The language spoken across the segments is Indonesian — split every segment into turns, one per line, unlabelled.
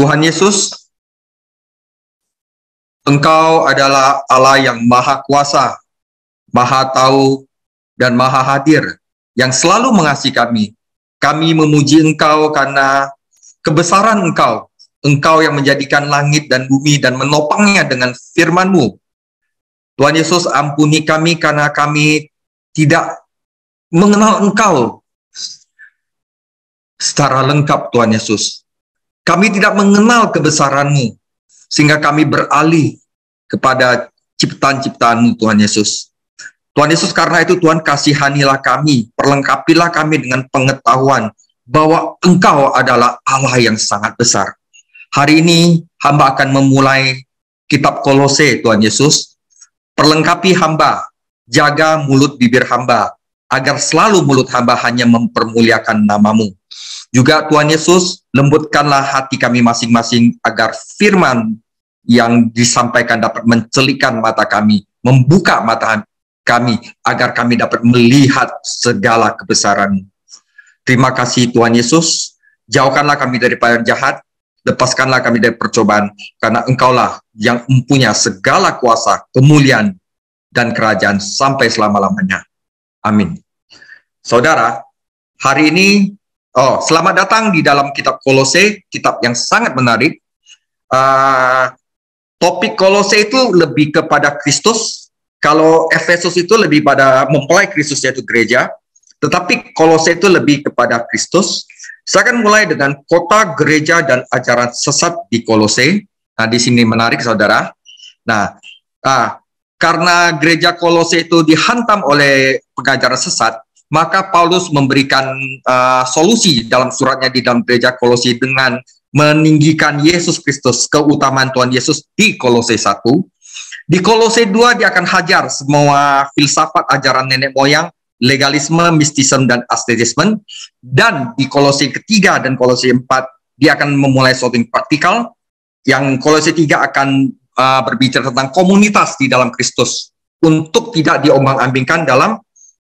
Tuhan Yesus, Engkau adalah Allah yang Maha Kuasa, Maha Tahu, dan Maha Hadir, yang selalu mengasihi kami. Kami memuji Engkau karena kebesaran Engkau. Engkau yang menjadikan langit dan bumi dan menopangnya dengan firman-Mu. Tuhan Yesus, ampuni kami karena kami tidak mengenal Engkau secara lengkap, Tuhan Yesus. Kami tidak mengenal kebesaran-Mu, sehingga kami beralih kepada ciptaan-ciptaan-Mu, Tuhan Yesus. Tuhan Yesus, karena itu Tuhan, kasihanilah kami, perlengkapilah kami dengan pengetahuan bahwa Engkau adalah Allah yang sangat besar. Hari ini hamba akan memulai kitab Kolose, Tuhan Yesus. Perlengkapi hamba, jaga mulut bibir hamba, agar selalu mulut hamba hanya mempermuliakan nama-Mu. Juga Tuhan Yesus, lembutkanlah hati kami masing-masing agar firman yang disampaikan dapat mencelikkan mata kami, membuka mata kami, agar kami dapat melihat segala kebesaran-Mu. Terima kasih Tuhan Yesus, jauhkanlah kami daripada jahat, lepaskanlah kami dari percobaan, karena Engkaulah yang mempunyai segala kuasa, kemuliaan, dan kerajaan sampai selama-lamanya. Amin. Saudara, hari ini, selamat datang di dalam kitab Kolose, kitab yang sangat menarik. Topik Kolose itu lebih kepada Kristus, kalau Efesus itu lebih pada mempelai Kristus, yaitu gereja, tetapi Kolose itu lebih kepada Kristus. Saya akan mulai dengan kota, gereja, dan ajaran sesat di Kolose. Nah, di sini menarik, saudara. Nah, karena gereja Kolose itu dihantam oleh pengajaran sesat, maka Paulus memberikan solusi dalam suratnya di dalam gereja Kolose dengan meninggikan Yesus Kristus, keutamaan Tuhan Yesus di Kolose 1. Di Kolose 2, dia akan hajar semua filsafat ajaran nenek moyang, legalisme, mistisme, dan asketisme. Dan di Kolose ketiga dan Kolose 4, dia akan memulai sesuatu yang praktikal. Yang Kolose 3 akan berbicara tentang komunitas di dalam Kristus, untuk tidak diombang-ambingkan dalam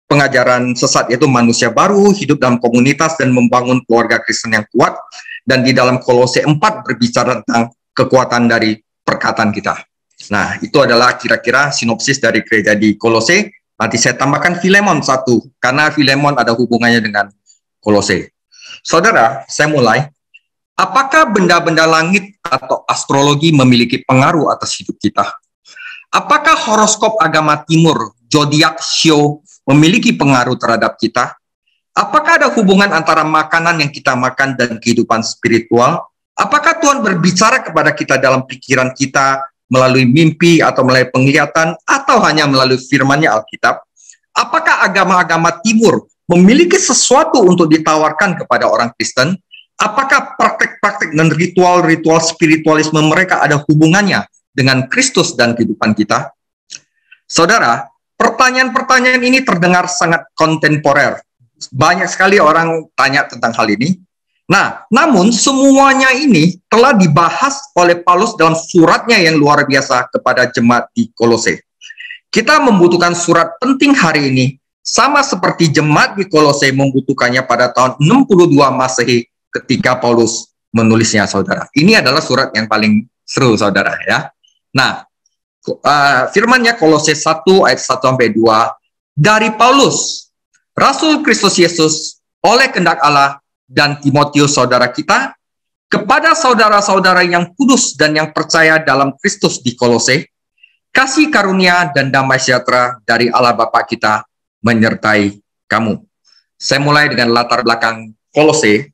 pengajaran sesat, yaitu manusia baru, hidup dalam komunitas, dan membangun keluarga Kristen yang kuat. Dan di dalam Kolose 4 berbicara tentang kekuatan dari perkataan kita. Nah, itu adalah kira-kira sinopsis dari gereja di Kolose. Nanti saya tambahkan Filemon 1, karena Filemon ada hubungannya dengan Kolose. Saudara, saya mulai. Apakah benda-benda langit atau astrologi memiliki pengaruh atas hidup kita? Apakah horoskop agama timur, zodiak show, memiliki pengaruh terhadap kita? Apakah ada hubungan antara makanan yang kita makan dan kehidupan spiritual? Apakah Tuhan berbicara kepada kita dalam pikiran kita, melalui mimpi atau melalui penglihatan, atau hanya melalui firman-Nya Alkitab? Apakah agama-agama timur memiliki sesuatu untuk ditawarkan kepada orang Kristen? Apakah praktek-praktek dan ritual-ritual spiritualisme mereka ada hubungannya dengan Kristus dan kehidupan kita? Saudara, pertanyaan-pertanyaan ini terdengar sangat kontemporer. Banyak sekali orang tanya tentang hal ini. Nah, namun semuanya ini telah dibahas oleh Paulus dalam suratnya yang luar biasa kepada jemaat di Kolose. Kita membutuhkan surat penting hari ini, sama seperti jemaat di Kolose membutuhkannya pada tahun 62 Masehi ketika Paulus menulisnya, saudara. Ini adalah surat yang paling seru, saudara, ya. Nah, firman-Nya Kolose 1 ayat 1-2, dari Paulus, Rasul Kristus Yesus, oleh kehendak Allah, dan Timotius saudara kita, kepada saudara-saudara yang kudus dan yang percaya dalam Kristus di Kolose, kasih karunia dan damai sejahtera dari Allah Bapa kita menyertai kamu. Saya mulai dengan latar belakang Kolose.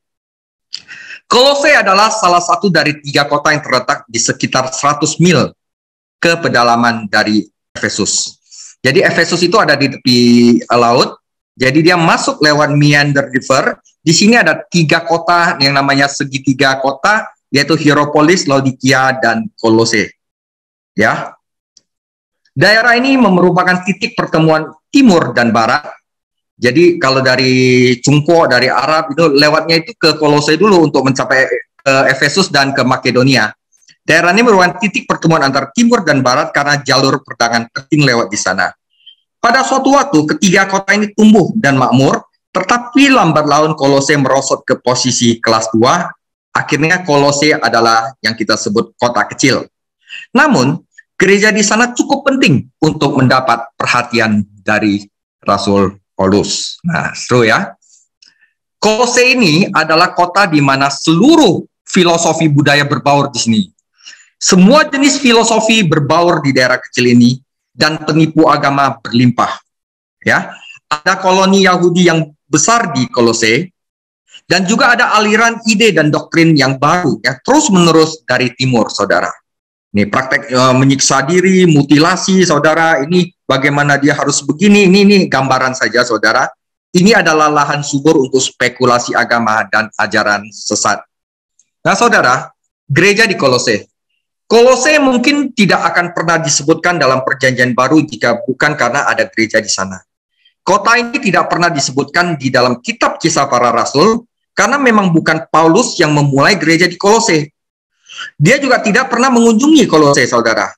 Kolose adalah salah satu dari 3 kota yang terletak di sekitar 100 mil ke pedalaman dari Efesus. Jadi Efesus itu ada di tepi laut. Jadi dia masuk lewat Meander River. Di sini ada 3 kota yang namanya segitiga kota, yaitu Hierapolis, Laodikia, dan Kolose. Ya, daerah ini merupakan titik pertemuan timur dan barat. Jadi kalau dari Cungko, dari Arab, itu lewatnya itu ke Kolose dulu untuk mencapai Efesus dan ke Makedonia. Daerah ini merupakan titik pertemuan antara timur dan barat karena jalur perdagangan penting lewat di sana. Pada suatu waktu, ketiga kota ini tumbuh dan makmur, tetapi lambat laun Kolose merosot ke posisi kelas 2 Akhirnya Kolose adalah yang kita sebut kota kecil. Namun, gereja di sana cukup penting untuk mendapat perhatian dari Rasul Paulus. Nah, seru ya. Kolose ini adalah kota di mana seluruh filosofi budaya berbaur di sini. Semua jenis filosofi berbaur di daerah kecil ini dan penipu agama berlimpah. Ya, ada koloni Yahudi yang besar di Kolose dan juga ada aliran ide dan doktrin yang baru yang terus-menerus dari timur, saudara. Ini praktek menyiksa diri, mutilasi, saudara. Ini bagaimana dia harus begini. Ini gambaran saja, saudara. Ini adalah lahan subur untuk spekulasi agama dan ajaran sesat. Nah, saudara, gereja di Kolose. Kolose mungkin tidak akan pernah disebutkan dalam perjanjian baru jika bukan karena ada gereja di sana. Kota ini tidak pernah disebutkan di dalam kitab Kisah Para Rasul karena memang bukan Paulus yang memulai gereja di Kolose. Dia juga tidak pernah mengunjungi Kolose, saudara.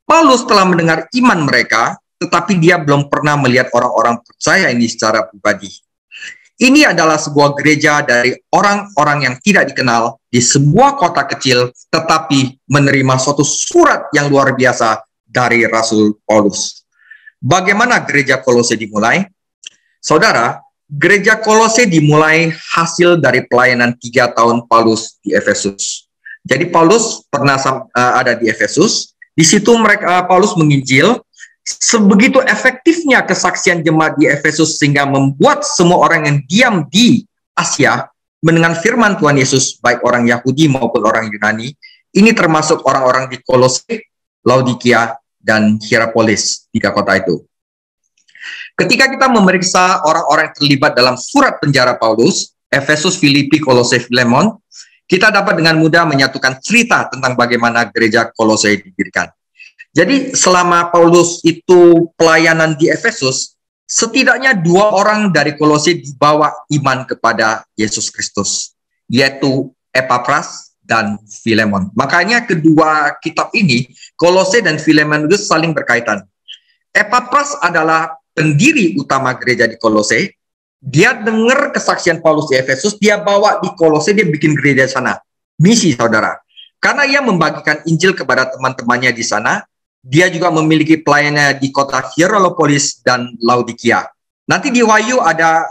Paulus telah mendengar iman mereka, tetapi dia belum pernah melihat orang-orang percaya ini secara pribadi. Ini adalah sebuah gereja dari orang-orang yang tidak dikenal di sebuah kota kecil, tetapi menerima suatu surat yang luar biasa dari Rasul Paulus. Bagaimana gereja Kolose dimulai? Saudara, gereja Kolose dimulai hasil dari pelayanan 3 tahun Paulus di Efesus. Jadi Paulus pernah ada di Efesus. Di situ Paulus menginjil. Sebegitu efektifnya kesaksian jemaat di Efesus sehingga membuat semua orang yang diam di Asia mendengar firman Tuhan Yesus, baik orang Yahudi maupun orang Yunani. Ini termasuk orang-orang di Kolose, Laodikia, dan Hierapolis, 3 kota itu. Ketika kita memeriksa orang-orang yang terlibat dalam surat penjara Paulus, Efesus, Filipi, Kolose, Filemon, kita dapat dengan mudah menyatukan cerita tentang bagaimana gereja Kolose didirikan. Jadi selama Paulus itu pelayanan di Efesus, setidaknya 2 orang dari Kolose dibawa iman kepada Yesus Kristus, yaitu Epapras dan Filemon. Makanya kedua kitab ini, Kolose dan Filemon, itu saling berkaitan. Epapras adalah pendiri utama gereja di Kolose. Dia dengar kesaksian Paulus di Efesus, dia bawa di Kolose, dia bikin gereja di sana. Misi, saudara. Karena ia membagikan Injil kepada teman-temannya di sana, dia juga memiliki pelayanannya di kota Hierapolis dan Laodikia. Nanti di Wahyu ada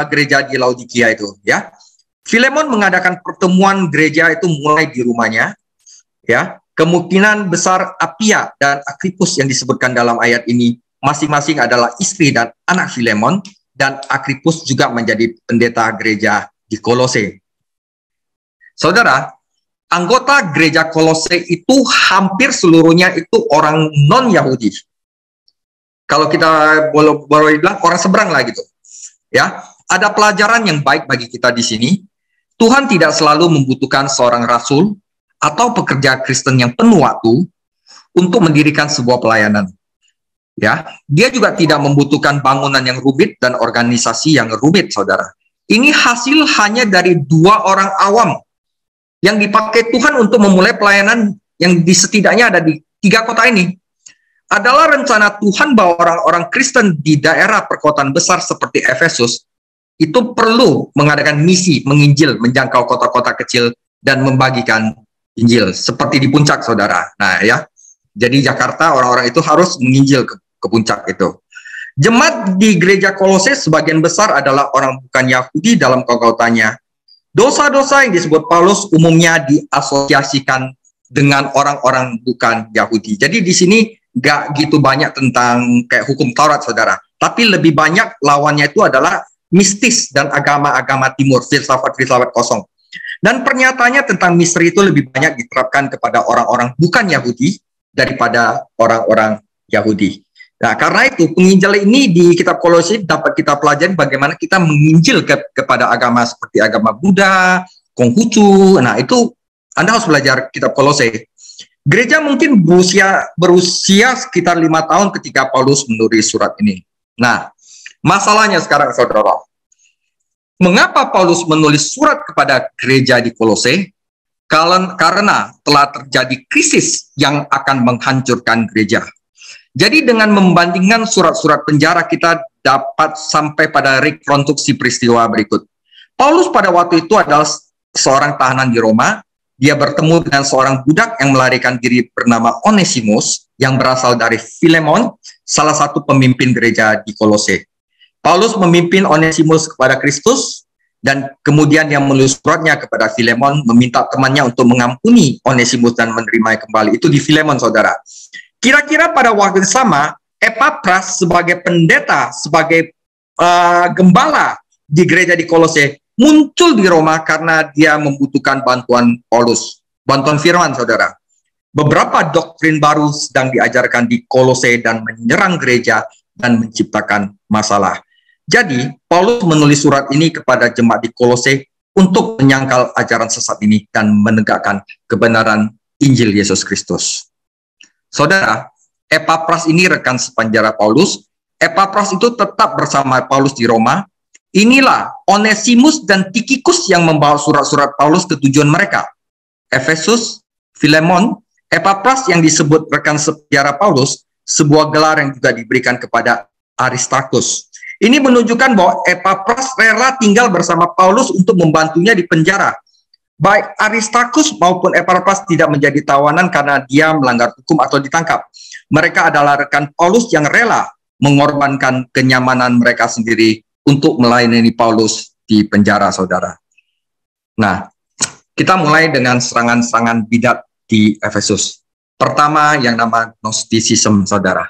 gereja di Laodikia itu, ya. Filemon mengadakan pertemuan gereja itu mulai di rumahnya, ya. Kemungkinan besar Apia dan Akripus yang disebutkan dalam ayat ini masing-masing adalah istri dan anak Filemon, dan Akripus juga menjadi pendeta gereja di Kolose. Saudara, anggota gereja Kolose itu hampir seluruhnya itu orang non-Yahudi. Kalau kita boleh bilang orang seberang lah gitu. Ya, ada pelajaran yang baik bagi kita di sini. Tuhan tidak selalu membutuhkan seorang rasul atau pekerja Kristen yang penuh waktu untuk mendirikan sebuah pelayanan. Ya, dia juga tidak membutuhkan bangunan yang rumit dan organisasi yang rumit, saudara. Ini hasil hanya dari 2 orang awam yang dipakai Tuhan untuk memulai pelayanan yang setidaknya ada di 3 kota ini. Adalah rencana Tuhan bahwa orang-orang Kristen di daerah perkotaan besar seperti Efesus itu perlu mengadakan misi, menginjil, menjangkau kota-kota kecil dan membagikan Injil seperti di puncak, saudara. Nah, ya. Jadi Jakarta orang-orang itu harus menginjil ke puncak itu. Jemaat di gereja Kolose sebagian besar adalah orang bukan Yahudi dalam kota-kotanya. Dosa-dosa yang disebut Paulus umumnya diasosiasikan dengan orang-orang bukan Yahudi. Jadi di sini nggak gitu banyak tentang kayak hukum Taurat, saudara. Tapi lebih banyak lawannya itu adalah mistis dan agama-agama timur, filsafat-filsafat kosong. Dan pernyataannya tentang misteri itu lebih banyak diterapkan kepada orang-orang bukan Yahudi daripada orang-orang Yahudi. Nah, karena itu penginjilan ini di kitab Kolose dapat kita pelajari bagaimana kita menginjil kepada agama seperti agama Buddha, Konghucu. Nah, itu Anda harus belajar kitab Kolose. Gereja mungkin berusia sekitar 5 tahun ketika Paulus menulis surat ini. Nah, masalahnya sekarang, saudara, mengapa Paulus menulis surat kepada gereja di Kolose? Karena telah terjadi krisis yang akan menghancurkan gereja. Jadi dengan membandingkan surat-surat penjara, kita dapat sampai pada rekonstruksi peristiwa berikut. Paulus pada waktu itu adalah seorang tahanan di Roma, dia bertemu dengan seorang budak yang melarikan diri bernama Onesimus yang berasal dari Filemon, salah satu pemimpin gereja di Kolose. Paulus memimpin Onesimus kepada Kristus, dan kemudian dia menulis suratnya kepada Filemon, meminta temannya untuk mengampuni Onesimus dan menerimanya kembali. Itu di Filemon, saudara. Kira-kira pada waktu yang sama, Epapras sebagai pendeta, sebagai gembala di gereja di Kolose, muncul di Roma karena dia membutuhkan bantuan Paulus, bantuan firman, saudara. Beberapa doktrin baru sedang diajarkan di Kolose dan menyerang gereja dan menciptakan masalah. Jadi, Paulus menulis surat ini kepada jemaat di Kolose untuk menyangkal ajaran sesat ini dan menegakkan kebenaran Injil Yesus Kristus. Saudara, Epapras ini rekan sepenjara Paulus. Epapras itu tetap bersama Paulus di Roma. Inilah Onesimus dan Tikhikus yang membawa surat-surat Paulus ke tujuan mereka. Efesus, Filemon, Epapras yang disebut rekan sepenjara Paulus, sebuah gelar yang juga diberikan kepada Aristarchus. Ini menunjukkan bahwa Epapras rela tinggal bersama Paulus untuk membantunya di penjara. Baik Aristarchus maupun Epapras tidak menjadi tawanan karena dia melanggar hukum atau ditangkap. Mereka adalah rekan Paulus yang rela mengorbankan kenyamanan mereka sendiri untuk melayani Paulus di penjara, saudara. Nah, kita mulai dengan serangan-serangan bidat di Efesus. Pertama, yang nama Gnosticism, saudara.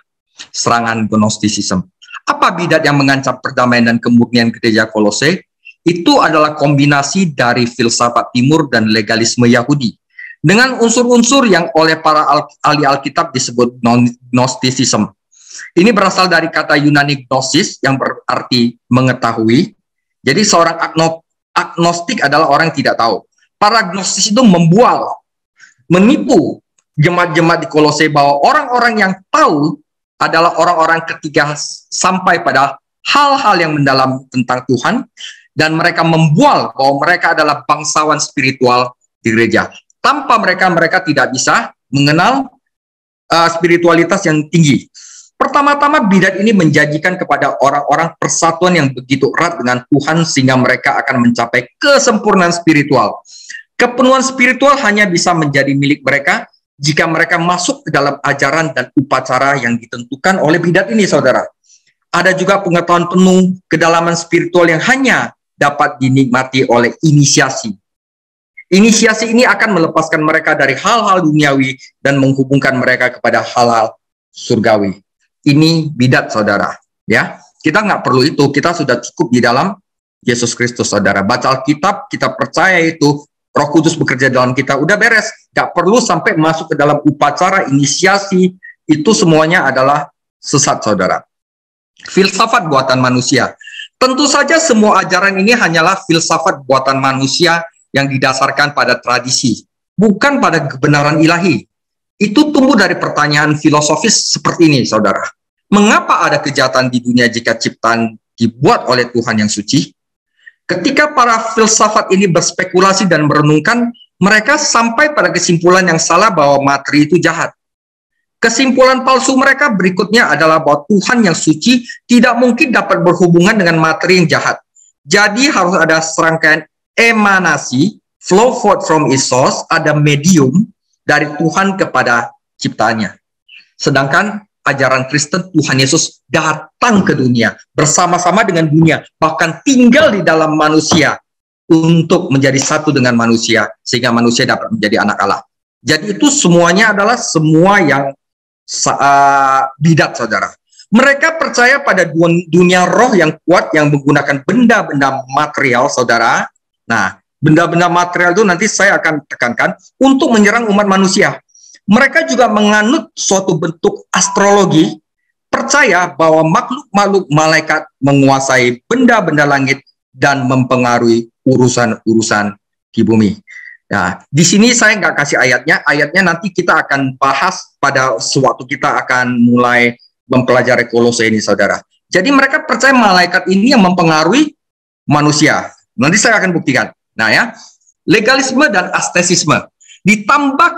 Serangan Gnosticism. Apa bidat yang mengancam perdamaian dan kemurnian gereja Kolose? Itu adalah kombinasi dari filsafat timur dan legalisme Yahudi, dengan unsur-unsur yang oleh para ahli Alkitab disebut Gnosticism. Ini berasal dari kata Yunani gnosis yang berarti mengetahui. Jadi seorang agnostik adalah orang yang tidak tahu. Para gnosis itu membual, menipu jemaat-jemaat di Kolose bahwa orang-orang yang tahu adalah orang-orang ketiga sampai pada hal-hal yang mendalam tentang Tuhan, dan mereka membual bahwa mereka adalah bangsawan spiritual di gereja. Tanpa mereka tidak bisa mengenal spiritualitas yang tinggi. Pertama-tama bidat ini menjanjikan kepada orang-orang persatuan yang begitu erat dengan Tuhan sehingga mereka akan mencapai kesempurnaan spiritual. Kepenuhan spiritual hanya bisa menjadi milik mereka jika mereka masuk ke dalam ajaran dan upacara yang ditentukan oleh bidat ini, saudara. Ada juga pengetahuan penuh kedalaman spiritual yang hanya dapat dinikmati oleh inisiasi. Inisiasi ini akan melepaskan mereka dari hal-hal duniawi dan menghubungkan mereka kepada hal-hal surgawi. Ini bidat, saudara. Ya, kita nggak perlu itu. Kita sudah cukup di dalam Yesus Kristus, saudara. Baca Alkitab, kita percaya itu. Roh Kudus bekerja dalam kita, udah beres. Gak perlu sampai masuk ke dalam upacara, inisiasi. Itu semuanya adalah sesat, saudara. Filsafat buatan manusia. Tentu saja semua ajaran ini hanyalah filsafat buatan manusia yang didasarkan pada tradisi, bukan pada kebenaran ilahi. Itu tumbuh dari pertanyaan filosofis seperti ini, saudara. Mengapa ada kejahatan di dunia jika ciptaan dibuat oleh Tuhan yang suci? Ketika para filsafat ini berspekulasi dan merenungkan, mereka sampai pada kesimpulan yang salah bahwa materi itu jahat. Kesimpulan palsu mereka berikutnya adalah bahwa Tuhan yang suci tidak mungkin dapat berhubungan dengan materi yang jahat. Jadi harus ada serangkaian emanasi, flow forth from its source, ada medium dari Tuhan kepada ciptaannya. Sedangkan ajaran Kristen, Tuhan Yesus datang ke dunia bersama-sama dengan dunia, bahkan tinggal di dalam manusia untuk menjadi satu dengan manusia sehingga manusia dapat menjadi anak Allah. Jadi itu semuanya adalah semua yang bidat, saudara. Mereka percaya pada dunia roh yang kuat yang menggunakan benda-benda material, saudara. Nah, benda-benda material itu nanti saya akan tekankan untuk menyerang umat manusia. Mereka juga menganut suatu bentuk astrologi, percaya bahwa makhluk-makhluk malaikat menguasai benda-benda langit dan mempengaruhi urusan-urusan di bumi. Nah, di sini saya nggak kasih ayatnya nanti kita akan bahas pada sewaktu kita akan mulai mempelajari Kolose ini, saudara. Jadi mereka percaya malaikat ini yang mempengaruhi manusia. Nanti saya akan buktikan. Nah ya, legalisme dan asketisisme ditambah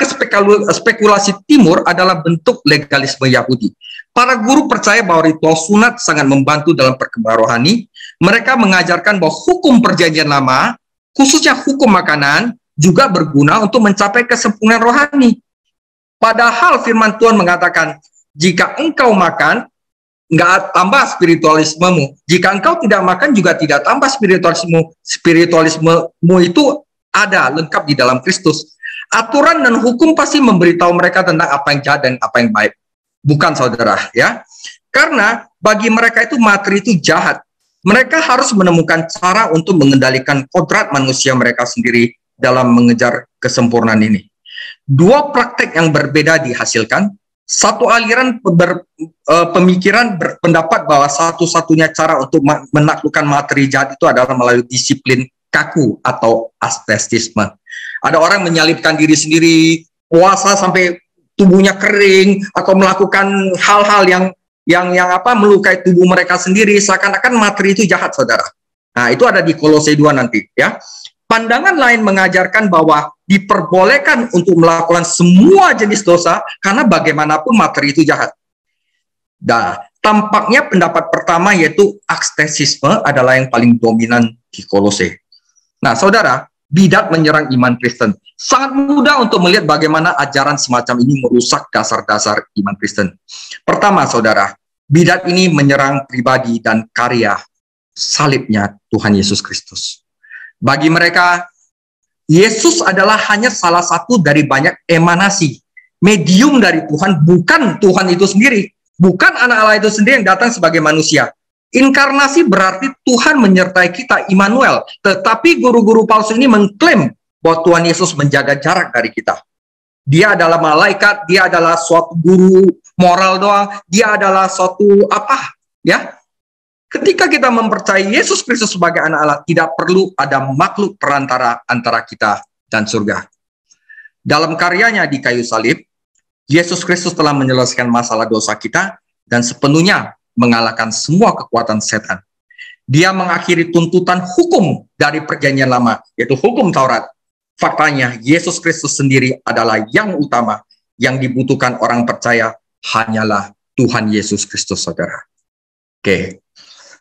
spekulasi timur adalah bentuk legalisme Yahudi. Para guru percaya bahwa ritual sunat sangat membantu dalam perkembangan rohani. Mereka mengajarkan bahwa hukum perjanjian lama khususnya hukum makanan, juga berguna untuk mencapai kesempurnaan rohani. Padahal firman Tuhan mengatakan, jika engkau makan, nggak tambah spiritualismemu. Jika engkau tidak makan, juga tidak tambah spiritualismemu. Spiritualismemu itu ada, lengkap di dalam Kristus. Aturan dan hukum pasti memberitahu mereka tentang apa yang jahat dan apa yang baik. Bukan, saudara, ya. Karena bagi mereka itu materi itu jahat. Mereka harus menemukan cara untuk mengendalikan kodrat manusia mereka sendiri dalam mengejar kesempurnaan ini. Dua praktek yang berbeda dihasilkan. Satu aliran pemikiran berpendapat bahwa satu-satunya cara untuk menaklukkan materi jahat itu adalah melalui disiplin kaku atau asketisme. Ada orang menyalibkan diri sendiri, puasa sampai tubuhnya kering, atau melakukan hal-hal yang melukai tubuh mereka sendiri, seakan-akan materi itu jahat, saudara. Nah, itu ada di Kolose 2 nanti, ya. Pandangan lain mengajarkan bahwa diperbolehkan untuk melakukan semua jenis dosa karena bagaimanapun materi itu jahat. Nah, tampaknya pendapat pertama yaitu asketisme adalah yang paling dominan di Kolose. Nah, saudara, bidat menyerang iman Kristen. Sangat mudah untuk melihat bagaimana ajaran semacam ini merusak dasar-dasar iman Kristen. Pertama, saudara, bidat ini menyerang pribadi dan karya salibnya Tuhan Yesus Kristus. Bagi mereka, Yesus adalah hanya salah satu dari banyak emanasi, medium dari Tuhan, bukan Tuhan itu sendiri, bukan anak Allah itu sendiri yang datang sebagai manusia. Inkarnasi berarti Tuhan menyertai kita, Immanuel. Tetapi guru-guru palsu ini mengklaim bahwa Tuhan Yesus menjaga jarak dari kita. Dia adalah malaikat, dia adalah suatu guru moral doang, dia adalah suatu apa, ya? Ketika kita mempercayai Yesus Kristus sebagai anak Allah, tidak perlu ada makhluk perantara antara kita dan surga. Dalam karyanya di kayu salib, Yesus Kristus telah menyelesaikan masalah dosa kita dan sepenuhnya mengalahkan semua kekuatan setan. Dia mengakhiri tuntutan hukum dari perjanjian lama, yaitu hukum Taurat. Faktanya, Yesus Kristus sendiri adalah yang utama, yang dibutuhkan orang percaya hanyalah Tuhan Yesus Kristus, saudara. Oke.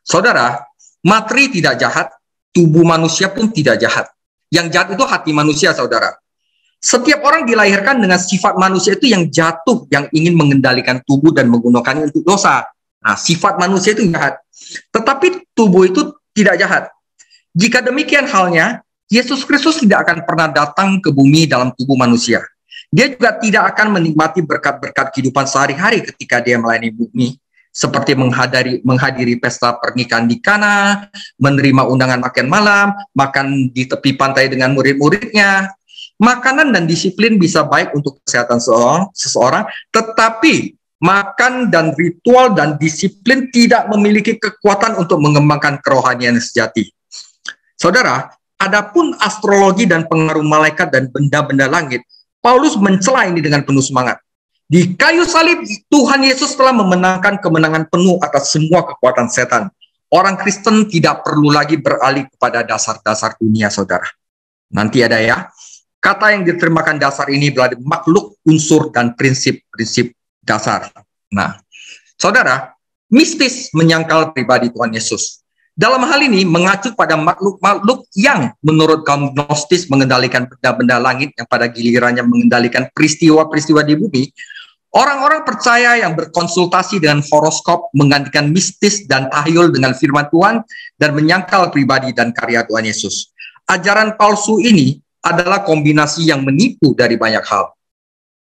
Saudara, materi tidak jahat, tubuh manusia pun tidak jahat. Yang jahat itu hati manusia, saudara. Setiap orang dilahirkan dengan sifat manusia itu yang jatuh, yang ingin mengendalikan tubuh dan menggunakannya untuk dosa. Nah, sifat manusia itu jahat. Tetapi tubuh itu tidak jahat. Jika demikian halnya, Yesus Kristus tidak akan pernah datang ke bumi dalam tubuh manusia. Dia juga tidak akan menikmati berkat-berkat kehidupan sehari-hari ketika dia melayani bumi. Seperti menghadiri pesta pernikahan di Kana, menerima undangan makan malam, makan di tepi pantai dengan murid-muridnya. Makanan dan disiplin bisa baik untuk kesehatan seseorang, tetapi makan dan ritual dan disiplin tidak memiliki kekuatan untuk mengembangkan kerohanian sejati. Saudara, adapun astrologi dan pengaruh malaikat dan benda-benda langit, Paulus mencela ini dengan penuh semangat. Di kayu salib, Tuhan Yesus telah memenangkan kemenangan penuh atas semua kekuatan setan. Orang Kristen tidak perlu lagi beralih kepada dasar-dasar dunia, saudara. Nanti ada ya. Kata yang diterimakan dasar ini berarti makhluk, unsur, dan prinsip-prinsip dasar. Nah, saudara, mistis menyangkal pribadi Tuhan Yesus. Dalam hal ini mengacu pada makhluk-makhluk yang menurut kaum Gnostis mengendalikan benda-benda langit yang pada gilirannya mengendalikan peristiwa-peristiwa di bumi. Orang-orang percaya yang berkonsultasi dengan horoskop menggantikan mistis dan tahyul dengan firman Tuhan dan menyangkal pribadi dan karya Tuhan Yesus. Ajaran palsu ini adalah kombinasi yang menipu dari banyak hal.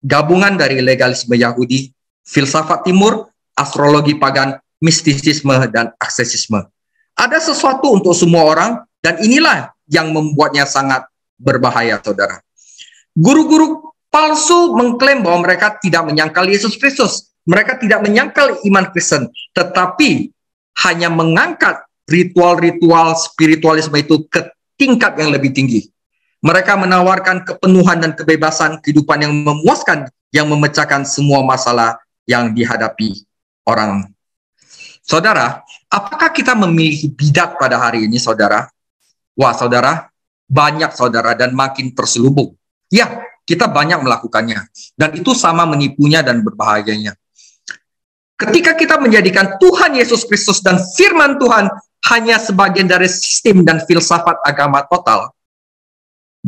Gabungan dari legalisme Yahudi, filsafat timur, astrologi pagan, mistisisme, dan aksesisme. Ada sesuatu untuk semua orang, dan inilah yang membuatnya sangat berbahaya, saudara. Guru-guru palsu mengklaim bahwa mereka tidak menyangkal Yesus Kristus. Mereka tidak menyangkal iman Kristen, tetapi hanya mengangkat ritual-ritual spiritualisme itu ke tingkat yang lebih tinggi. Mereka menawarkan kepenuhan dan kebebasan kehidupan yang memuaskan, yang memecahkan semua masalah yang dihadapi orang. Saudara, apakah kita memilih bidat pada hari ini, saudara? Wah, saudara, banyak, saudara, dan makin terselubung. Ya, kita banyak melakukannya. Dan itu sama menipunya dan berbahayanya. Ketika kita menjadikan Tuhan Yesus Kristus dan firman Tuhan hanya sebagian dari sistem dan filsafat agama total,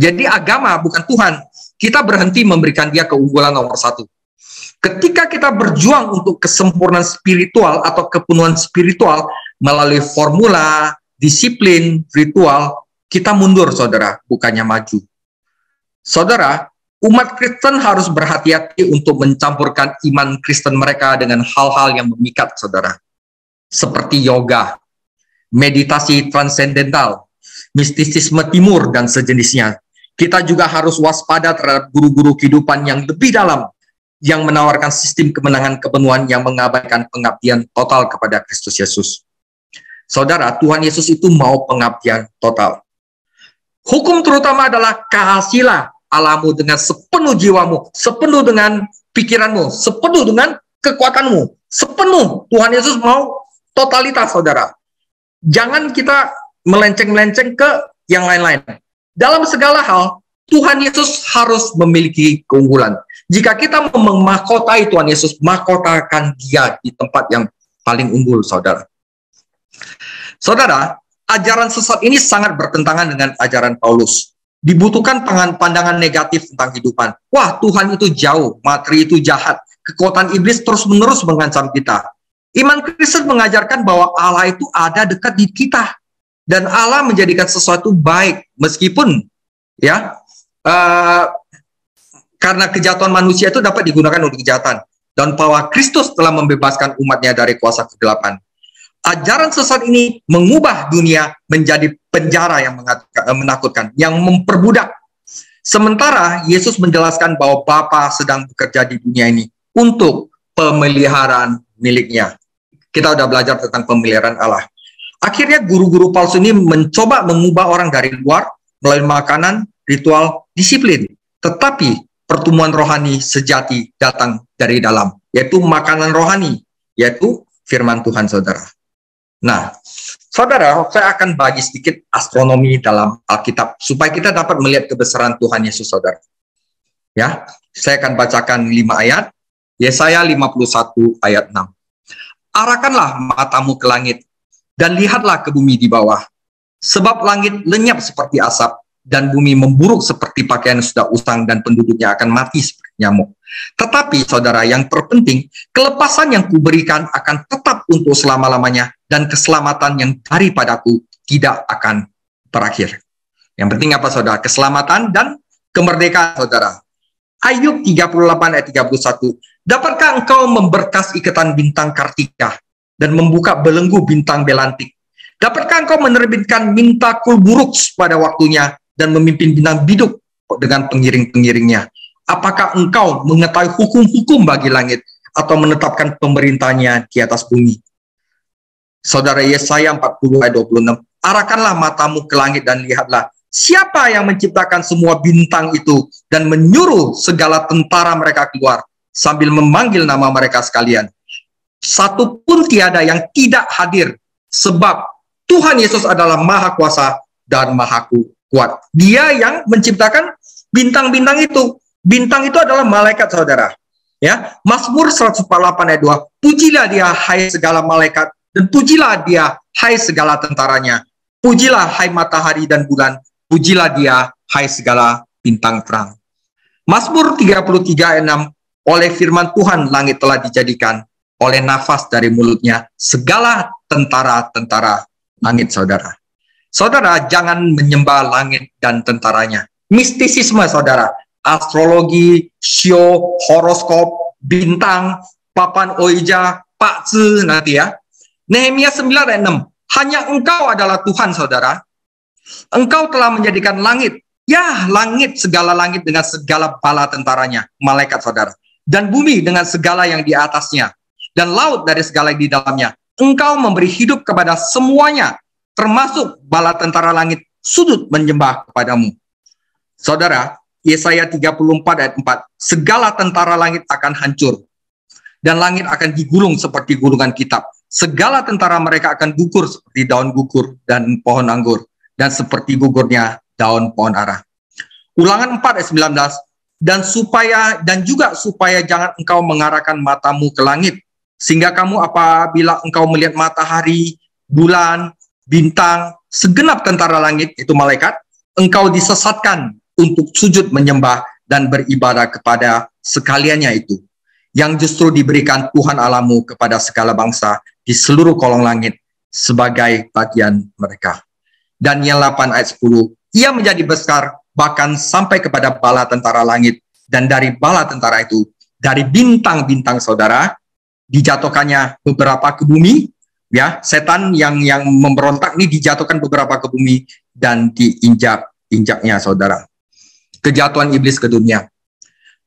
Jadi agama bukan Tuhan. Kita berhenti memberikan dia keunggulan nomor satu. Ketika kita berjuang untuk kesempurnaan spiritual atau kepenuhan spiritual melalui formula, disiplin, ritual, kita mundur, saudara, bukannya maju. Saudara, umat Kristen harus berhati-hati untuk mencampurkan iman Kristen mereka dengan hal-hal yang memikat, saudara. Seperti yoga, meditasi transendental, mistisisme timur, dan sejenisnya. Kita juga harus waspada terhadap guru-guru kehidupan yang lebih dalam, yang menawarkan sistem kemenangan kepenuhan yang mengabaikan pengabdian total kepada Kristus Yesus. Saudara, Tuhan Yesus itu mau pengabdian total. Hukum terutama adalah kasihilah Allahmu dengan sepenuh jiwamu, sepenuh dengan pikiranmu, sepenuh dengan kekuatanmu, sepenuh. Tuhan Yesus mau totalitas, saudara. Jangan kita melenceng-melenceng ke yang lain-lain. Dalam segala hal, Tuhan Yesus harus memiliki keunggulan. Jika kita memahkotai Tuhan Yesus, mahkotakan dia di tempat yang paling unggul, saudara. Saudara, ajaran sesat ini sangat bertentangan dengan ajaran Paulus. Dibutuhkan pandangan negatif tentang kehidupan. Wah, Tuhan itu jauh, materi itu jahat, kekuatan iblis terus-menerus mengancam kita. Iman Kristen mengajarkan bahwa Allah itu ada dekat di kita. Dan Allah menjadikan sesuatu baik, meskipun ya karena kejahatan manusia itu dapat digunakan untuk kejahatan. Dan bahwa Kristus telah membebaskan umatnya dari kuasa kegelapan. Ajaran sesat ini mengubah dunia menjadi penjara yang menakutkan, yang memperbudak. Sementara Yesus menjelaskan bahwa Bapa sedang bekerja di dunia ini untuk pemeliharaan miliknya. Kita sudah belajar tentang pemeliharaan Allah. Akhirnya guru-guru palsu ini mencoba mengubah orang dari luar melalui makanan, ritual, disiplin. Tetapi pertumbuhan rohani sejati datang dari dalam, yaitu makanan rohani, yaitu firman Tuhan, saudara. Nah, saudara, saya akan bagi sedikit astronomi dalam Alkitab, supaya kita dapat melihat kebesaran Tuhan Yesus, saudara. Ya, saya akan bacakan 5 ayat, Yesaya 51 ayat 6. Arahkanlah matamu ke langit, dan lihatlah ke bumi di bawah. Sebab langit lenyap seperti asap, dan bumi memburuk seperti pakaian yang sudah usang, dan penduduknya akan mati seperti nyamuk. Tetapi, saudara, yang terpenting, kelepasan yang kuberikan akan tetap untuk selama-lamanya, dan keselamatan yang daripadaku tidak akan berakhir. Yang penting apa, saudara? Keselamatan dan kemerdekaan, saudara. Ayub 38 ayat 31. Dapatkah engkau memberkas ikatan bintang Kartika dan membuka belenggu bintang Belantik? Dapatkah engkau menerbitkan mintakul buruk pada waktunya dan memimpin bintang biduk dengan pengiring-pengiringnya? Apakah engkau mengetahui hukum-hukum bagi langit atau menetapkan pemerintahnya di atas bumi? Saudara, Yesaya 40 ayat 26. Arahkanlah matamu ke langit dan lihatlah, siapa yang menciptakan semua bintang itu dan menyuruh segala tentara mereka keluar sambil memanggil nama mereka sekalian. Satu pun tiada yang tidak hadir, sebab Tuhan Yesus adalah Maha Kuasa dan Maha Kuat. Dia yang menciptakan bintang-bintang itu. Bintang itu adalah malaikat, saudara. Ya, Mazmur 148 ayat 2. Pujilah dia, hai segala malaikat, dan pujilah dia, hai segala tentaranya. Pujilah, hai matahari dan bulan. Pujilah dia, hai segala bintang terang. Mazmur 33 ayat 6. Oleh firman Tuhan langit telah dijadikan, oleh nafas dari mulutnya segala tentara-tentara langit, saudara. Saudara, jangan menyembah langit dan tentaranya. Mistisisme, saudara. Astrologi, sio, horoskop, bintang, papan oija, pakse nanti ya. Nehemia 9 ayat 6. Hanya engkau adalah Tuhan, saudara. Engkau telah menjadikan langit. Ya, langit, segala langit dengan segala bala tentaranya, malaikat, saudara. Dan bumi dengan segala yang di atasnya. Dan laut dari segala yang di dalamnya. Engkau memberi hidup kepada semuanya, termasuk bala tentara langit, sujud menyembah kepadamu. Saudara, Yesaya 34 ayat 4. Segala tentara langit akan hancur, dan langit akan digulung seperti gulungan kitab. Segala tentara mereka akan gugur seperti daun gugur dan pohon anggur, dan seperti gugurnya daun pohon ara. Ulangan 4 ayat 19. Dan juga supaya jangan engkau mengarahkan matamu ke langit, sehingga kamu apabila engkau melihat matahari, bulan, bintang, segenap tentara langit, itu malaikat, engkau disesatkan untuk sujud menyembah dan beribadah kepada sekaliannya itu, yang justru diberikan Tuhan Allahmu kepada segala bangsa di seluruh kolong langit sebagai bagian mereka. Daniel 8 ayat 10, ia menjadi besar bahkan sampai kepada bala tentara langit, dan dari bala tentara itu, dari bintang-bintang saudara, dijatuhkannya beberapa ke bumi, ya, setan yang memberontak ini dijatuhkan beberapa ke bumi dan diinjak-injaknya saudara. Kejatuhan iblis ke dunia.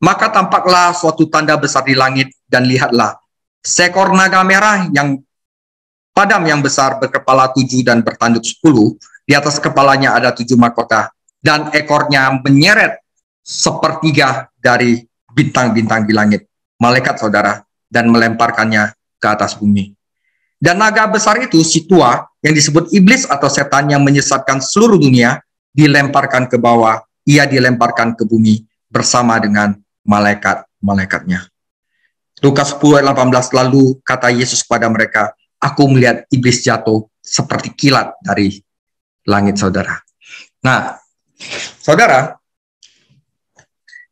Maka tampaklah suatu tanda besar di langit, dan lihatlah seekor naga merah yang padam yang besar berkepala 7 dan bertanduk 10, di atas kepalanya ada 7 mahkota, dan ekornya menyeret sepertiga dari bintang-bintang di langit, malaikat saudara, dan melemparkannya ke atas bumi. Dan naga besar itu, si tua, yang disebut iblis atau setan yang menyesatkan seluruh dunia, dilemparkan ke bawah, ia dilemparkan ke bumi bersama dengan malaikat-malaikatnya. Lukas 10 ayat 18, lalu kata Yesus kepada mereka, aku melihat iblis jatuh seperti kilat dari langit saudara. Nah, saudara,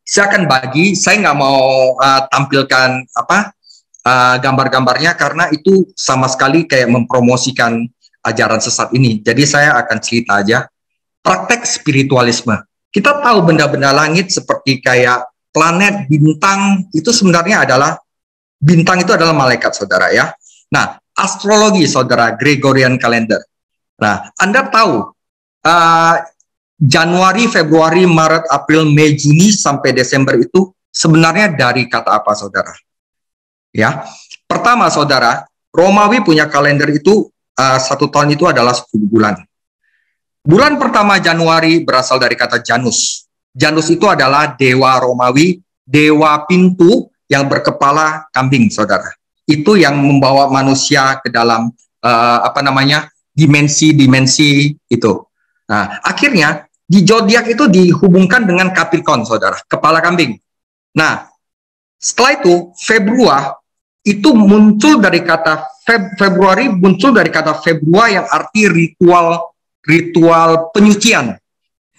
saya akan saya nggak mau tampilkan gambar-gambarnya karena itu sama sekali kayak mempromosikan ajaran sesat ini. Jadi saya akan cerita aja praktek spiritualisme. Kita tahu benda-benda langit seperti kayak planet, bintang, itu sebenarnya adalah, bintang itu adalah malaikat saudara ya. Nah, astrologi saudara, Gregorian calendar. Nah, Anda tahu Januari, Februari, Maret, April, Mei, Juni sampai Desember itu sebenarnya dari kata apa saudara? Ya, pertama saudara, Romawi punya kalender itu 1 tahun itu adalah 10 bulan. Bulan pertama Januari berasal dari kata Janus. Janus itu adalah dewa Romawi, dewa pintu yang berkepala kambing saudara. Itu yang membawa manusia ke dalam dimensi-dimensi itu. Nah, akhirnya di zodiak itu dihubungkan dengan Capricorn saudara, kepala kambing. Nah, setelah itu Februari itu muncul dari kata Februari, muncul dari kata Februa yang arti ritual penyucian.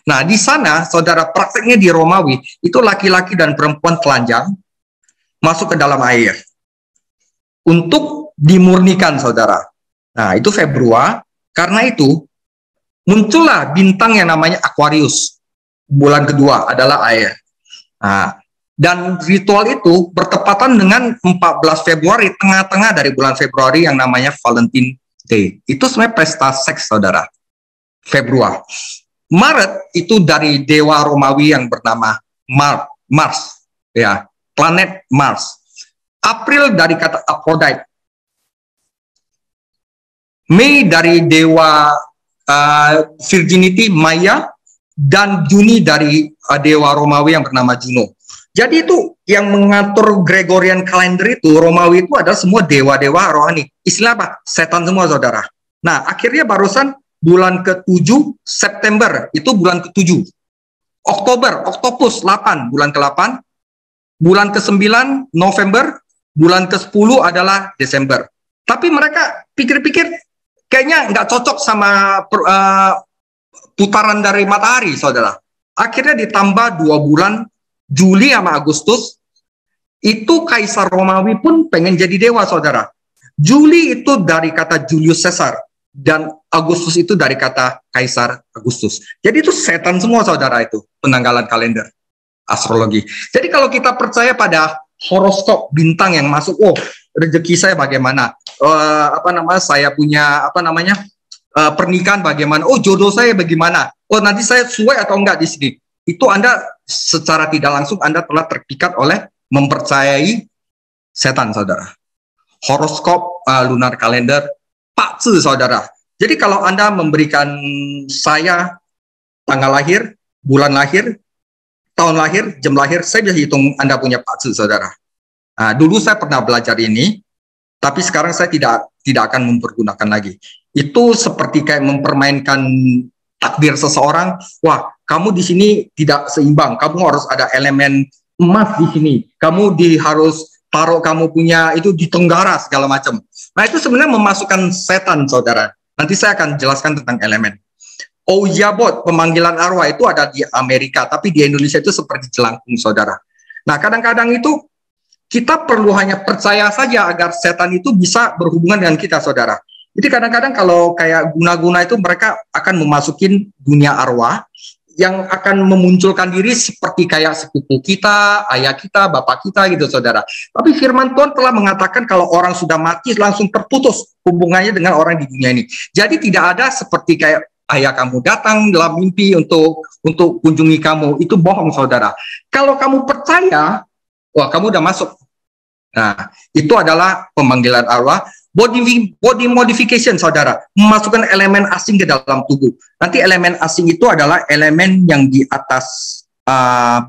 Nah, di sana saudara, prakteknya di Romawi itu laki-laki dan perempuan telanjang masuk ke dalam air untuk dimurnikan saudara. Nah, itu Februari. Karena itu muncullah bintang yang namanya Aquarius. Bulan kedua adalah air. Nah, dan ritual itu bertepatan dengan 14 Februari, tengah-tengah dari bulan Februari yang namanya Valentine Day. Itu sebenarnya pesta seks saudara. Februari. Maret itu dari dewa Romawi yang bernama Mars, ya, planet Mars. April dari kata Aphrodite. Mei dari dewa virginity Maya, dan Juni dari dewa Romawi yang bernama Juno. Jadi itu yang mengatur Gregorian calendar itu, Romawi itu adalah semua dewa-dewa rohani. Istilah apa? Setan semua saudara. Nah, akhirnya barusan bulan ke-7 September itu bulan ke-7. Oktober, Oktopus 8, bulan ke-8. Bulan ke-9 November, bulan ke-10 adalah Desember. Tapi mereka pikir-pikir kayaknya nggak cocok sama putaran dari matahari, saudara. Akhirnya ditambah 2 bulan, Juli sama Agustus. Itu Kaisar Romawi pun pengen jadi dewa, saudara. Juli itu dari kata Julius Caesar, dan Agustus itu dari kata Kaisar Agustus. Jadi itu setan semua saudara, itu penanggalan kalender astrologi. Jadi kalau kita percaya pada horoskop bintang yang masuk, oh rezeki saya bagaimana, saya punya pernikahan bagaimana, oh jodoh saya bagaimana, oh nanti saya sesuai atau enggak di sini. Itu Anda secara tidak langsung Anda telah terpikat oleh mempercayai setan saudara. Horoskop lunar kalender Pakce saudara. Jadi kalau Anda memberikan saya tanggal lahir, bulan lahir, tahun lahir, jam lahir, saya bisa hitung Anda punya pakce saudara. Nah, dulu saya pernah belajar ini, tapi sekarang saya tidak akan mempergunakan lagi. Itu seperti kayak mempermainkan takdir seseorang. Wah, kamu di sini tidak seimbang. Kamu harus ada elemen emas di sini. Kamu harus taruh kamu punya itu di tenggara segala macam. Nah, itu sebenarnya memasukkan setan, saudara. Nanti saya akan jelaskan tentang elemen. Ojabot, pemanggilan arwah itu ada di Amerika, tapi di Indonesia itu seperti jelangkung, saudara. Nah, kadang-kadang itu kita perlu hanya percaya saja agar setan itu bisa berhubungan dengan kita, saudara. Jadi kadang-kadang kalau kayak guna-guna itu mereka akan memasukin dunia arwah yang akan memunculkan diri seperti kayak sepupu kita, ayah kita, bapak kita gitu, saudara. Tapi firman Tuhan telah mengatakan kalau orang sudah mati langsung terputus hubungannya dengan orang di dunia ini. Jadi tidak ada seperti kayak ayah kamu datang dalam mimpi untuk kunjungi kamu. Itu bohong, saudara. Kalau kamu percaya, wah kamu udah masuk. Nah, itu adalah pemanggilan arwah. Body modification, saudara, memasukkan elemen asing ke dalam tubuh. Nanti elemen asing itu adalah elemen yang di atas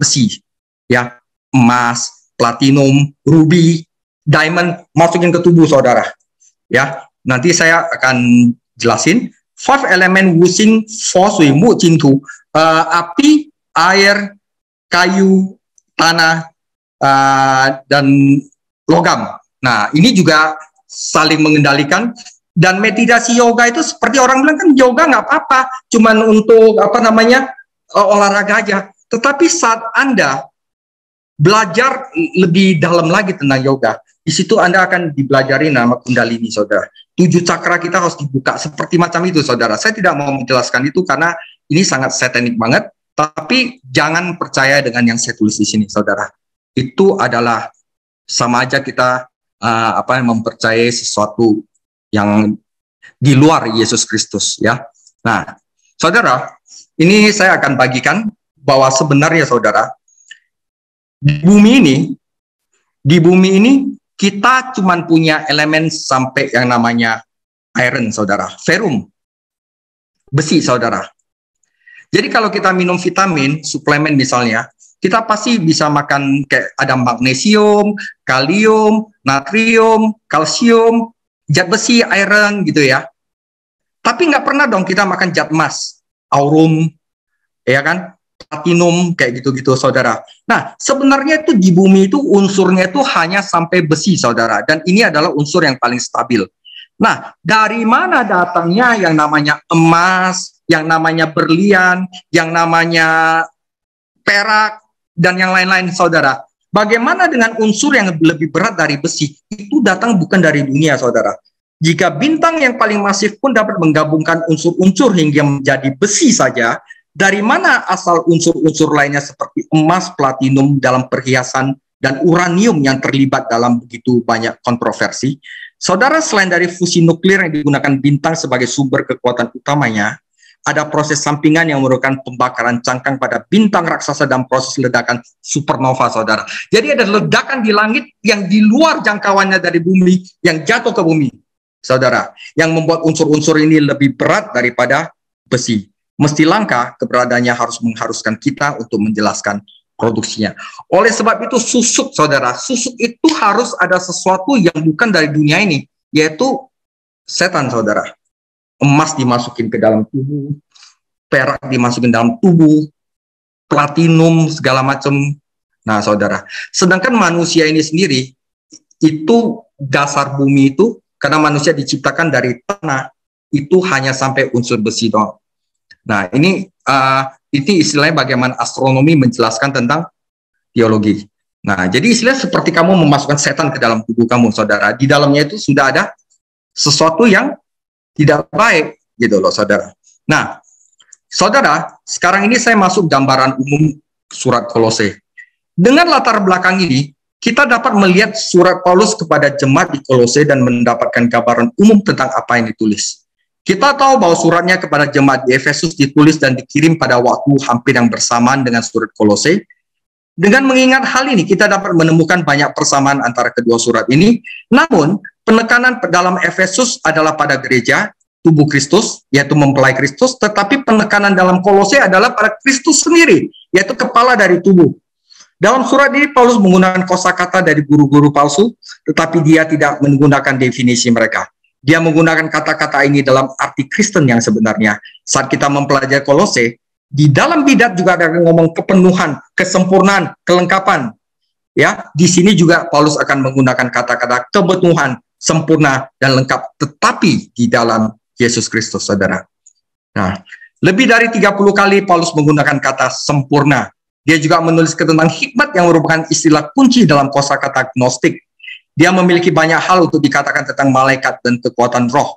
besi, ya, emas, platinum, ruby, diamond, masukin ke tubuh, saudara. Ya, nanti saya akan jelasin. 5 elemen wusing fosui mu cintu, api, air, kayu, tanah, dan logam. Nah, ini juga saling mengendalikan. Dan meditasi yoga itu seperti orang bilang kan yoga nggak apa-apa, cuman untuk olahraga aja. Tetapi saat Anda belajar lebih dalam lagi tentang yoga, di situ Anda akan dibelajari nama Kundalini, saudara. 7 cakra kita harus dibuka seperti macam itu, saudara. Saya tidak mau menjelaskan itu karena ini sangat satanik banget. Tapi jangan percaya dengan yang saya tulis di sini, saudara. Itu adalah sama aja kita mempercayai sesuatu yang di luar Yesus Kristus, ya. Nah, saudara, ini saya akan bagikan bahwa sebenarnya, saudara, di bumi ini kita cuma punya elemen sampai yang namanya iron, saudara, ferrum, besi, saudara. Jadi kalau kita minum vitamin, suplemen misalnya, kita pasti bisa makan kayak ada magnesium, kalium, natrium, kalsium, zat besi, iron gitu ya. Tapi nggak pernah dong kita makan zat emas, aurum, ya kan, platinum kayak gitu-gitu, saudara. Nah, sebenarnya itu di bumi itu unsurnya itu hanya sampai besi, saudara. Dan ini adalah unsur yang paling stabil. Nah, dari mana datangnya yang namanya emas, yang namanya berlian, yang namanya perak, dan yang lain-lain, saudara. Bagaimana dengan unsur yang lebih berat dari besi? Itu datang bukan dari dunia, saudara. Jika bintang yang paling masif pun dapat menggabungkan unsur-unsur hingga menjadi besi saja, dari mana asal unsur-unsur lainnya seperti emas, platinum dalam perhiasan, dan uranium yang terlibat dalam begitu banyak kontroversi? Saudara, selain dari fusi nuklir yang digunakan bintang sebagai sumber kekuatan utamanya, ada proses sampingan yang merupakan pembakaran cangkang pada bintang raksasa dan proses ledakan supernova, saudara. Jadi ada ledakan di langit yang di luar jangkauannya dari bumi, yang jatuh ke bumi, saudara. Yang membuat unsur-unsur ini lebih berat daripada besi. Mesti langka, keberadaannya harus mengharuskan kita untuk menjelaskan produksinya. Oleh sebab itu susuk, saudara. Susuk itu harus ada sesuatu yang bukan dari dunia ini, yaitu setan, saudara. Emas dimasukin ke dalam tubuh, perak dimasukin dalam tubuh, platinum segala macam. Nah, saudara, sedangkan manusia ini sendiri itu dasar bumi itu karena manusia diciptakan dari tanah itu hanya sampai unsur besi doang. Nah, ini istilahnya bagaimana astronomi menjelaskan tentang teologi. Nah, jadi istilahnya seperti kamu memasukkan setan ke dalam tubuh kamu, saudara. Di dalamnya itu sudah ada sesuatu yang tidak baik, gitu loh, saudara. Nah, saudara, sekarang ini saya masuk gambaran umum surat Kolose. Dengan latar belakang ini, kita dapat melihat surat Paulus kepada jemaat di Kolose dan mendapatkan gambaran umum tentang apa yang ditulis. Kita tahu bahwa suratnya kepada jemaat di Efesus ditulis dan dikirim pada waktu hampir yang bersamaan dengan surat Kolose. Dengan mengingat hal ini, kita dapat menemukan banyak persamaan antara kedua surat ini. Namun, penekanan dalam Efesus adalah pada gereja, tubuh Kristus, yaitu mempelai Kristus, tetapi penekanan dalam Kolose adalah pada Kristus sendiri, yaitu kepala dari tubuh. Dalam surat ini, Paulus menggunakan kosakata dari guru-guru palsu, tetapi dia tidak menggunakan definisi mereka. Dia menggunakan kata-kata ini dalam arti Kristen yang sebenarnya. Saat kita mempelajari Kolose, di dalam bidat juga ada ngomong kepenuhan, kesempurnaan, kelengkapan. Ya, di sini juga Paulus akan menggunakan kata-kata kebutuhan, sempurna dan lengkap, tetapi di dalam Yesus Kristus, saudara. Nah, Lebih dari 30 kali Paulus menggunakan kata sempurna. Dia juga menulis tentang hikmat yang merupakan istilah kunci dalam kosakata gnostik. Dia memiliki banyak hal untuk dikatakan tentang malaikat dan kekuatan roh.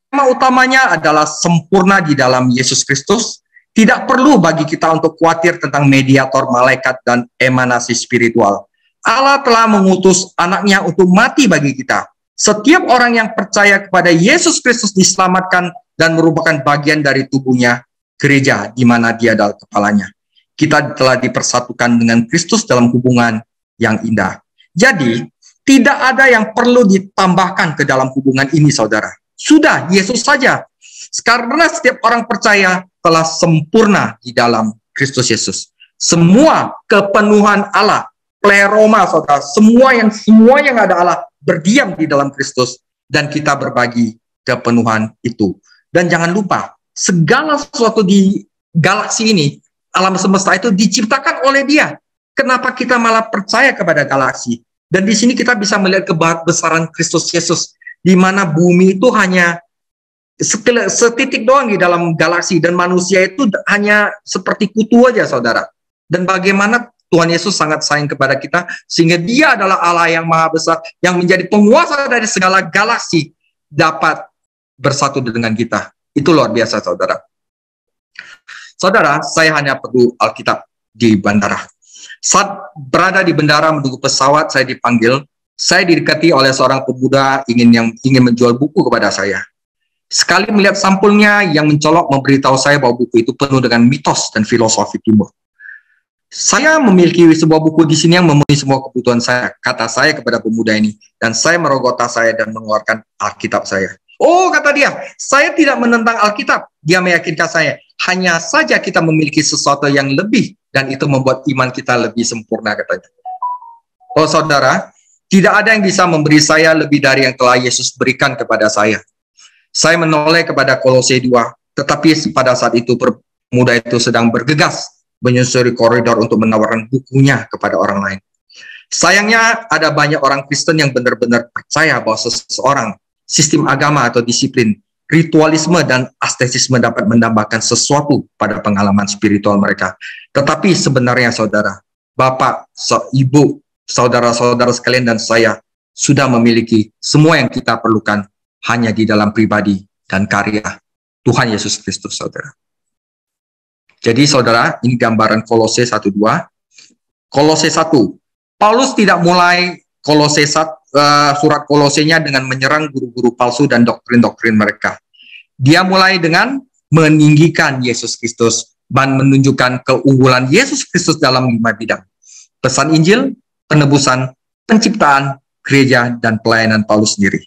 Tema utamanya adalah sempurna di dalam Yesus Kristus. Tidak perlu bagi kita untuk khawatir tentang mediator malaikat dan emanasi spiritual. Allah telah mengutus anaknya untuk mati bagi kita. Setiap orang yang percaya kepada Yesus Kristus diselamatkan dan merupakan bagian dari tubuhnya, gereja di mana dia adalah kepalanya. Kita telah dipersatukan dengan Kristus dalam hubungan yang indah. Jadi, tidak ada yang perlu ditambahkan ke dalam hubungan ini, saudara. Sudah, Yesus saja. Karena setiap orang percaya telah sempurna di dalam Kristus Yesus. Semua kepenuhan Allah, pleroma, saudara, semua yang ada Allah berdiam di dalam Kristus, dan kita berbagi kepenuhan itu. Dan jangan lupa, segala sesuatu di galaksi ini, alam semesta itu diciptakan oleh Dia. Kenapa kita malah percaya kepada galaksi? Dan di sini kita bisa melihat kebesaran Kristus Yesus, di mana bumi itu hanya setitik doang di dalam galaksi, dan manusia itu hanya seperti kutu aja, saudara. Dan bagaimana Tuhan Yesus sangat sayang kepada kita, sehingga Dia adalah Allah yang maha besar, yang menjadi penguasa dari segala galaksi, dapat bersatu dengan kita. Itu luar biasa, saudara. Saudara, saya hanya perlu Alkitab di bandara. Saat berada di bandara menunggu pesawat, saya dipanggil. Saya didekati oleh seorang pemuda yang ingin menjual buku kepada saya. Sekali melihat sampulnya yang mencolok memberitahu saya bahwa buku itu penuh dengan mitos dan filosofi timur. Saya memiliki sebuah buku di sini yang memenuhi semua kebutuhan saya, kata saya kepada pemuda ini. Dan saya merogoh tas saya dan mengeluarkan Alkitab saya. Oh, kata dia, saya tidak menentang Alkitab. Dia meyakinkan saya, hanya saja kita memiliki sesuatu yang lebih, dan itu membuat iman kita lebih sempurna, katanya. Oh, saudara, tidak ada yang bisa memberi saya lebih dari yang telah Yesus berikan kepada saya. Saya menoleh kepada Kolose 2, tetapi pada saat itu pemuda itu sedang bergegas menyusuri koridor untuk menawarkan bukunya kepada orang lain. Sayangnya ada banyak orang Kristen yang benar-benar percaya bahwa seseorang, sistem agama atau disiplin, ritualisme dan asketisme dapat menambahkan sesuatu pada pengalaman spiritual mereka. Tetapi sebenarnya, saudara, Bapak, Ibu, saudara-saudara sekalian dan saya sudah memiliki semua yang kita perlukan hanya di dalam pribadi dan karya Tuhan Yesus Kristus, saudara. Jadi, saudara, ini gambaran Kolose 1:2. Kolose 1. Paulus tidak mulai surat Kolosenya dengan menyerang guru-guru palsu dan doktrin-doktrin mereka. Dia mulai dengan meninggikan Yesus Kristus dan menunjukkan keunggulan Yesus Kristus dalam 5 bidang. Pesan Injil, penebusan, penciptaan, gereja, dan pelayanan Paulus sendiri.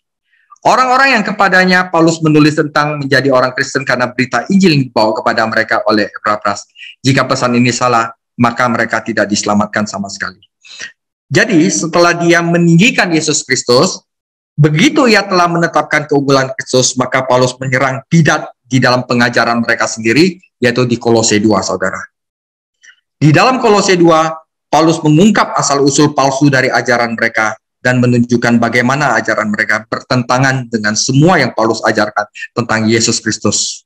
Orang-orang yang kepadanya Paulus menulis tentang menjadi orang Kristen karena berita Injil yang dibawa kepada mereka oleh Epaphras. Jika pesan ini salah, maka mereka tidak diselamatkan sama sekali. Jadi setelah dia meninggikan Yesus Kristus, begitu ia telah menetapkan keunggulan Kristus, maka Paulus menyerang bidat di dalam pengajaran mereka sendiri, yaitu di Kolose 2, saudara. Di dalam Kolose 2, Paulus mengungkap asal-usul palsu dari ajaran mereka dan menunjukkan bagaimana ajaran mereka bertentangan dengan semua yang Paulus ajarkan tentang Yesus Kristus.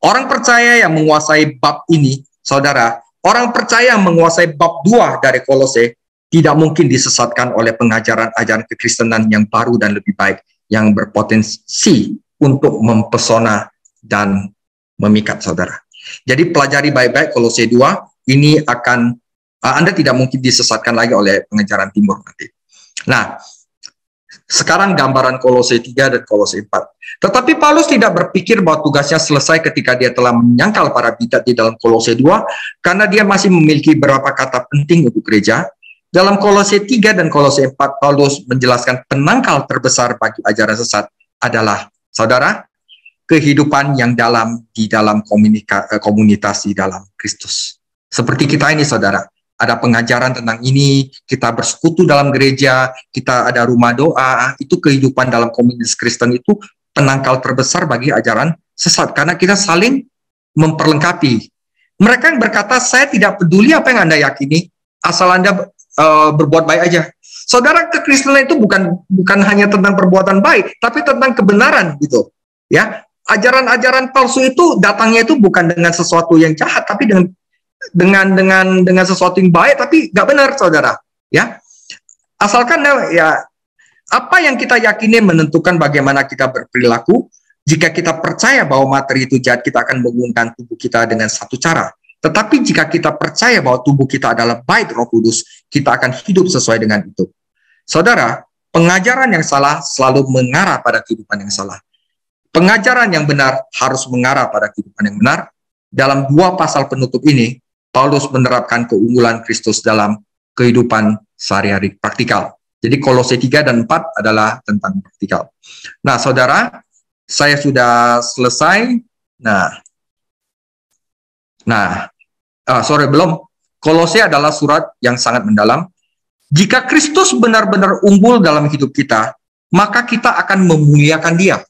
Orang percaya yang menguasai bab ini, saudara, orang percaya yang menguasai bab 2 dari Kolose tidak mungkin disesatkan oleh pengajaran-ajaran kekristenan yang baru dan lebih baik, yang berpotensi untuk mempesona dan memikat, saudara. Jadi pelajari baik-baik Kolose 2, ini akan Anda tidak mungkin disesatkan lagi oleh pengajaran timur nanti. Nah, sekarang gambaran Kolose 3 dan Kolose 4. Tetapi Paulus tidak berpikir bahwa tugasnya selesai ketika dia telah menyangkal para bidat di dalam Kolose 2, karena dia masih memiliki beberapa kata penting untuk gereja. Dalam Kolose 3 dan Kolose 4, Paulus menjelaskan penangkal terbesar bagi ajaran sesat adalah, saudara, kehidupan yang di dalam komunitas di dalam Kristus. Seperti kita ini, saudara. Ada pengajaran tentang ini, kita bersekutu dalam gereja, kita ada rumah doa, itu kehidupan dalam komunitas Kristen itu penangkal terbesar bagi ajaran sesat, karena kita saling memperlengkapi. Mereka yang berkata, saya tidak peduli apa yang Anda yakini, asal Anda berbuat baik aja. Saudara, kekristenan itu bukan hanya tentang perbuatan baik, tapi tentang kebenaran gitu. Ya, ajaran-ajaran palsu itu datangnya itu bukan dengan sesuatu yang jahat, tapi dengan sesuatu yang baik, tapi nggak benar, saudara. Ya, asalkan ya apa yang kita yakini menentukan bagaimana kita berperilaku. Jika kita percaya bahwa materi itu jahat, kita akan menggunakan tubuh kita dengan satu cara. Tetapi jika kita percaya bahwa tubuh kita adalah bait Roh Kudus, kita akan hidup sesuai dengan itu. Saudara, pengajaran yang salah selalu mengarah pada kehidupan yang salah. Pengajaran yang benar harus mengarah pada kehidupan yang benar. Dalam 2 pasal penutup ini, Paulus menerapkan keunggulan Kristus dalam kehidupan sehari-hari praktikal. Jadi Kolose 3 dan 4 adalah tentang praktikal. Nah, saudara, saya sudah selesai. Belum. Kolose adalah surat yang sangat mendalam. Jika Kristus benar-benar unggul dalam hidup kita, maka kita akan memuliakan Dia.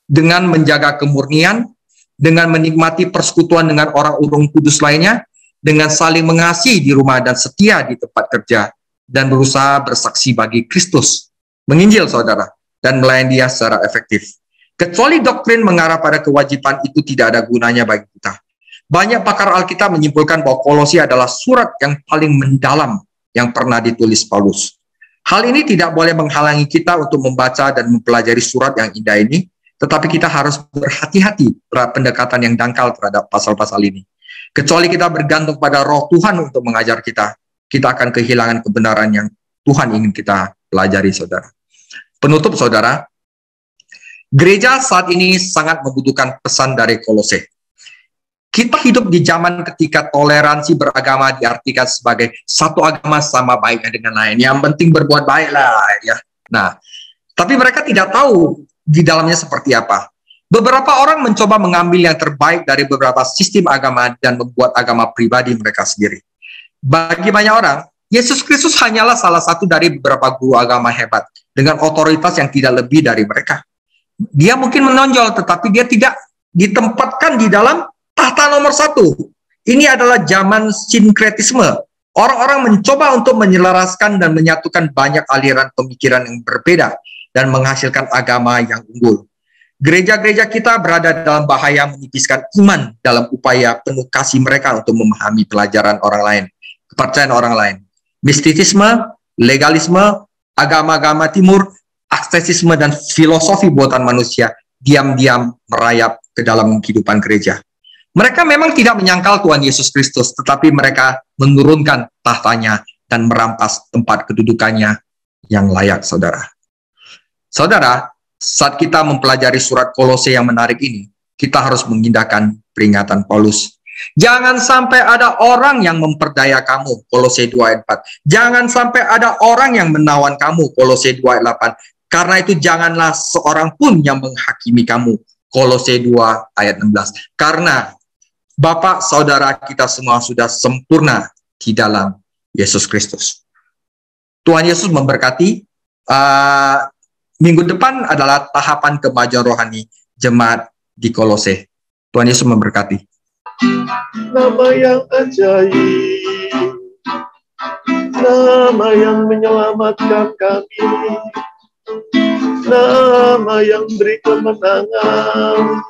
Dengan menjaga kemurnian, dengan menikmati persekutuan dengan orang-orang kudus lainnya, dengan saling mengasihi di rumah dan setia di tempat kerja, dan berusaha bersaksi bagi Kristus, menginjil, saudara, dan melayani Dia secara efektif. Kecuali doktrin mengarah pada kewajiban, itu tidak ada gunanya bagi kita. Banyak pakar Alkitab menyimpulkan bahwa Kolose adalah surat yang paling mendalam yang pernah ditulis Paulus. Hal ini tidak boleh menghalangi kita untuk membaca dan mempelajari surat yang indah ini, tetapi kita harus berhati-hati terhadap pendekatan yang dangkal terhadap pasal-pasal ini. Kecuali kita bergantung pada Roh Tuhan untuk mengajar kita, kita akan kehilangan kebenaran yang Tuhan ingin kita pelajari, saudara. Penutup, saudara, gereja saat ini sangat membutuhkan pesan dari Kolose. Kita hidup di zaman ketika toleransi beragama diartikan sebagai satu agama sama baiknya dengan lain. Yang penting berbuat baiklah, ya. Nah, tapi mereka tidak tahu di dalamnya seperti apa. Beberapa orang mencoba mengambil yang terbaik dari beberapa sistem agama dan membuat agama pribadi mereka sendiri. Bagi banyak orang, Yesus Kristus hanyalah salah satu dari beberapa guru agama hebat dengan otoritas yang tidak lebih dari mereka. Dia mungkin menonjol, tetapi dia tidak ditempatkan di dalam tahta nomor 1. Ini adalah zaman sinkretisme. Orang-orang mencoba untuk menyelaraskan dan menyatukan banyak aliran pemikiran yang berbeda dan menghasilkan agama yang unggul. Gereja-gereja kita berada dalam bahaya menipiskan iman dalam upaya penuh kasih mereka untuk memahami pelajaran orang lain, kepercayaan orang lain. Mistisisme, legalisme, agama-agama timur, aksesisme, dan filosofi buatan manusia diam-diam merayap ke dalam kehidupan gereja. Mereka memang tidak menyangkal Tuhan Yesus Kristus, tetapi mereka menurunkan tahtanya dan merampas tempat kedudukannya yang layak, saudara. Saudara, saat kita mempelajari surat Kolose yang menarik ini, kita harus mengindahkan peringatan Paulus. Jangan sampai ada orang yang memperdaya kamu, Kolose 2 ayat 4. Jangan sampai ada orang yang menawan kamu, Kolose 2 ayat 8. Karena itu janganlah seorang pun yang menghakimi kamu, Kolose 2 ayat 16. Karena Bapak, saudara kita semua sudah sempurna di dalam Yesus Kristus. Tuhan Yesus memberkati. Minggu depan adalah tahapan kemajuan rohani jemaat di Kolose. Tuhan Yesus memberkati.
Nama yang ajaib, nama yang menyelamatkan kami, nama yang beri kemenangan,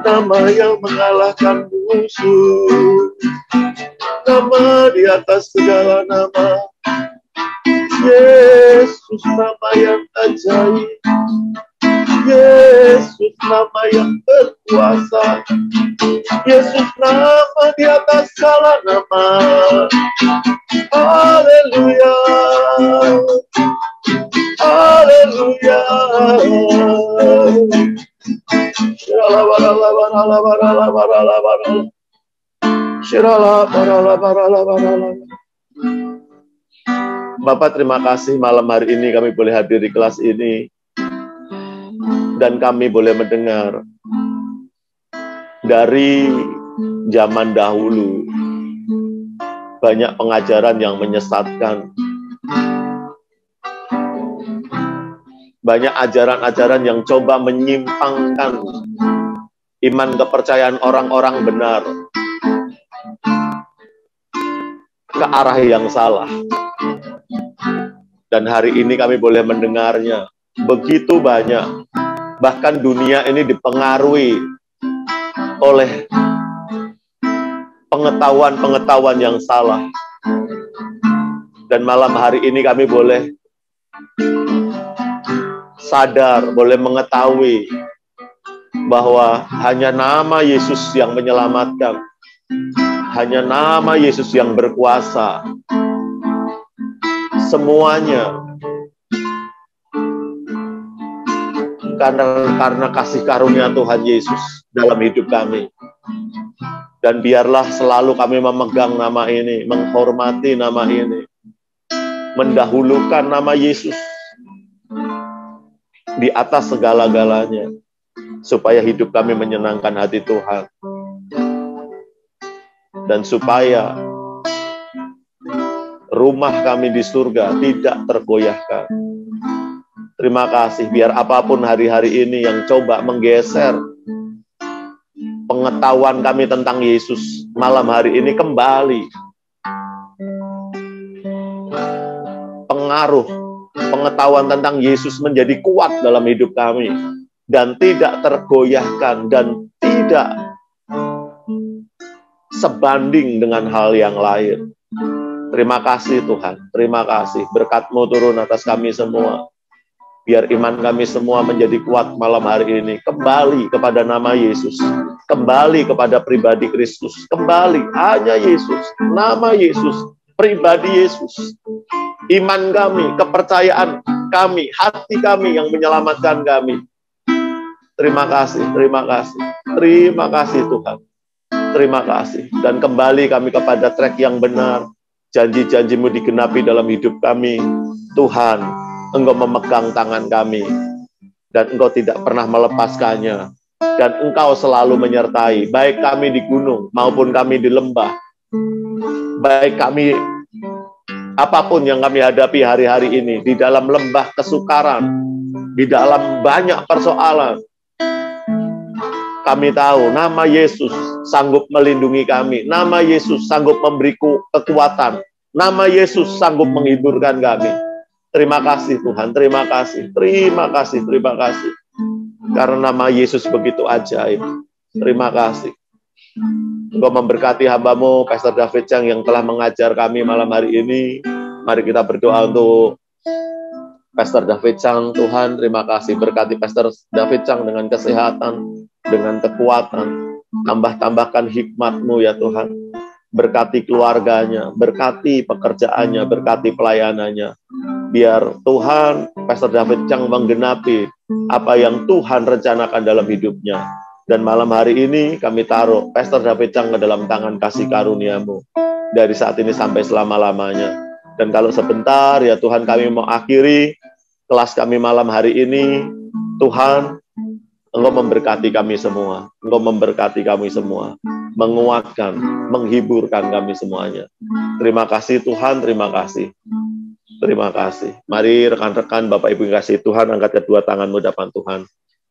nama yang mengalahkan musuh, nama di atas segala nama, Yesus, nama yang ajaib, Yesus, nama yang berkuasa, Yesus, nama di atas segala nama. Haleluya, haleluya. Bapak, terima kasih malam hari ini kami boleh hadir di kelas ini dan kami boleh mendengar dari zaman dahulu banyak pengajaran yang menyesatkan, banyak ajaran-ajaran yang coba menyimpangkan iman kepercayaan orang-orang benar ke arah yang salah. Dan hari ini kami boleh mendengarnya begitu banyak Bahkan dunia ini dipengaruhi oleh pengetahuan-pengetahuan yang salah. Dan malam hari ini kami boleh sadar, boleh mengetahui bahwa hanya nama Yesus yang menyelamatkan. Hanya nama Yesus yang berkuasa. Semuanya karena kasih karunia Tuhan Yesus dalam hidup kami. Dan biarlah selalu kami memegang nama ini, menghormati nama ini, mendahulukan nama Yesus di atas segala-galanya, supaya hidup kami menyenangkan hati Tuhan. Dan supaya rumah kami di surga tidak tergoyahkan. Terima kasih, biar apapun hari-hari ini yang coba menggeser pengetahuan kami tentang Yesus, malam hari ini kembali pengaruh pengetahuan tentang Yesus menjadi kuat dalam hidup kami, dan tidak tergoyahkan, dan tidak sebanding dengan hal yang lain. Terima kasih Tuhan, terima kasih. Berkat-Mu turun atas kami semua. Biar iman kami semua menjadi kuat malam hari ini. Kembali kepada nama Yesus. Kembali kepada pribadi Kristus. Kembali hanya Yesus. Nama Yesus. Pribadi Yesus. Iman kami, kepercayaan kami, hati kami yang menyelamatkan kami. Terima kasih, terima kasih. Terima kasih Tuhan. Terima kasih. Dan kembali kami kepada track yang benar. Janji-janji-Mu digenapi dalam hidup kami. Tuhan, Engkau memegang tangan kami. Dan Engkau tidak pernah melepaskannya. Dan Engkau selalu menyertai. Baik kami di gunung maupun kami di lembah. Baik kami, apapun yang kami hadapi hari-hari ini. Di dalam lembah kesukaran. Di dalam banyak persoalan. Kami tahu nama Yesus sanggup melindungi kami. Nama Yesus sanggup memberiku kekuatan. Nama Yesus sanggup menghiburkan kami. Terima kasih Tuhan, terima kasih. Terima kasih, terima kasih. Karena nama Yesus begitu ajaib. Terima kasih. Engkau memberkati hamba-Mu, Pastor David Chang, yang telah mengajar kami malam hari ini. Mari kita berdoa untuk Pastor David Chang. Tuhan, terima kasih. Berkati Pastor David Chang dengan kesehatan, dengan kekuatan. Tambah-tambahkan hikmat-Mu ya Tuhan. Berkati keluarganya, berkati pekerjaannya, berkati pelayanannya. Biar Tuhan, Pastor David Chang menggenapi apa yang Tuhan rencanakan dalam hidupnya. Dan malam hari ini kami taruh Pastor David Chang ke dalam tangan kasih karunia-Mu. Dari saat ini sampai selama-lamanya. Dan kalau sebentar ya Tuhan, kami mau akhiri kelas kami malam hari ini. Tuhan, Engkau memberkati kami semua. Engkau memberkati kami semua. Menguatkan, menghiburkan kami semuanya. Terima kasih Tuhan, terima kasih. Terima kasih. Mari rekan-rekan, Bapak Ibu yang kasih Tuhan, angkat kedua tanganmu depan Tuhan.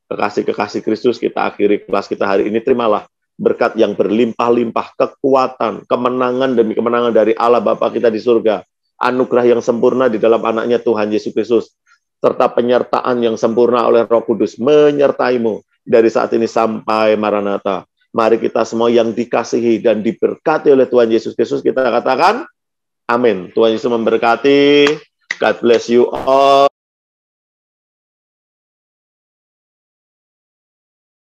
Kekasih-kekasih Kristus, kita akhiri kelas kita hari ini. Terimalah berkat yang berlimpah-limpah, kekuatan, kemenangan demi kemenangan dari Allah Bapa kita di surga. Anugerah yang sempurna di dalam anaknya Tuhan Yesus Kristus. Serta penyertaan yang sempurna oleh Roh Kudus menyertai-mu dari saat ini sampai Maranatha. Mari kita semua yang dikasihi dan diberkati oleh Tuhan Yesus Kristus, kita katakan amin. Tuhan Yesus memberkati. God bless you all.